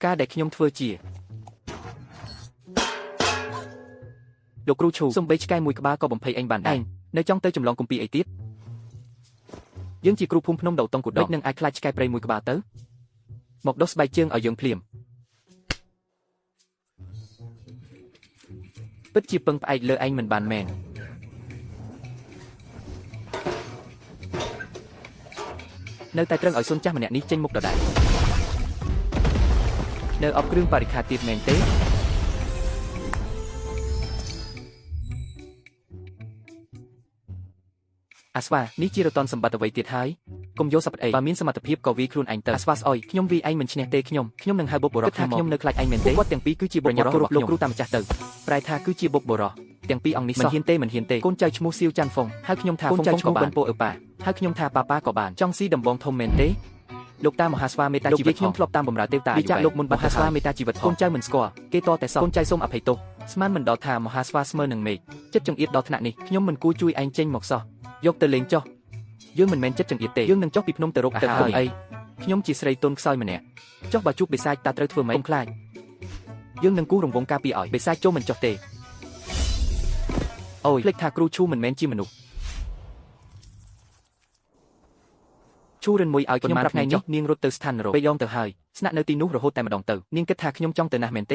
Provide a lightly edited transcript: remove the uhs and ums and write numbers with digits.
ការដែលខ្ញុំធ្វើជាលោកគ្រូឈូសំបីឆ្កែមួយក្បាលក៏បំភ័យឯងបានដែរនៅចង់ទៅចម្លងគម្ពីរអីទៀតយើងជាគ្រូភូមិភ្នំដៅតុងគូដកនឹងអាចខ្លាចឆ្កែព្រៃមួយក្បាលទៅមកដោះស្បែកជើងឲ្យយើងភ្លាមពិតជាពឹងផ្អែកលើឯងមិនបានមែននៅតែត្រឹងឲ្យសុនចាស់ម្នាក់នេះចេញមុខដដែលនៅអបគ្រឿងបរិខាទៀតមែនទេអាស្វានេះជារតនសម្បត្តិអ្វីទៀតហើយកុំយកសັບអីបើមានសមត្ថភាពក៏វាខ្លួនឯងទៅអាស្វាស្អុយខ្ញុំវាឯងមិនឈ្នះទេខ្ញុំនឹងហៅបុកបរោះថាខ្ញុំនៅខ្លាចឯងមែនទេគាត់ទាំងពីរគឺជាបុកបរោះរបស់លោកគ្រូតាមម្ចាស់ទៅប្រែថាគឺជាបុកបរោះទាំងពីរអង្គនេះមិនហ៊ានទេកូនចៅឈ្មោះសៀវច័ន្ទហ្វុងហៅខ្ញុំថាហ្វុងក៏បានពោអើប៉ាហៅខ្ញុំថាប៉ាប៉ាក៏បានចង់ស៊ីដំបងធំមែនទេលោកតាមហាស្វាមេតាជីវិតខ្ញុំធ្លាប់តាមបម្រើទេវតាវិចារលោកមុនមហាស្វាមេតាជីវិតកូនចៅមិនស្គាល់គេតតែសោះកូនចៅសូមអភ័យទោសស្មានមិនដល់ថាមហាស្វាស្មើនឹងមេឃចិត្តចង្អៀតដល់ថ្នាក់នេះខ្ញុំមិនគួរជួយឯងចេញមកសោះយកទៅលេងចុះយើងមិនមែនចិត្តចង្អៀតទេយើងនឹងចុះពីភ្នំទៅរកទឹកហើយអីខ្ញុំជាស្រីទុនខ្សោយម្នាក់ចុះបើជួបបិសាចតាត្រូវធ្វើម៉េចខ្លាចយើងនឹងគូររង្វង់ការពីឲ្យបិសាចចូលមិនចុះទេអូយភ្លេចថាគ្រូឈូមិនមែនជាមនុស្សឈូរិនមួយឲ្យខ្ញុំប្រាប់ថ្ងៃនេះនាងរត់ទៅស្ថាននរកពេលយងទៅហើយស្នាក់នៅទីនោះរហូតតែម្ដងទៅនាងគិតថាខ្ញុំចង់ទៅណាស់មែនទេ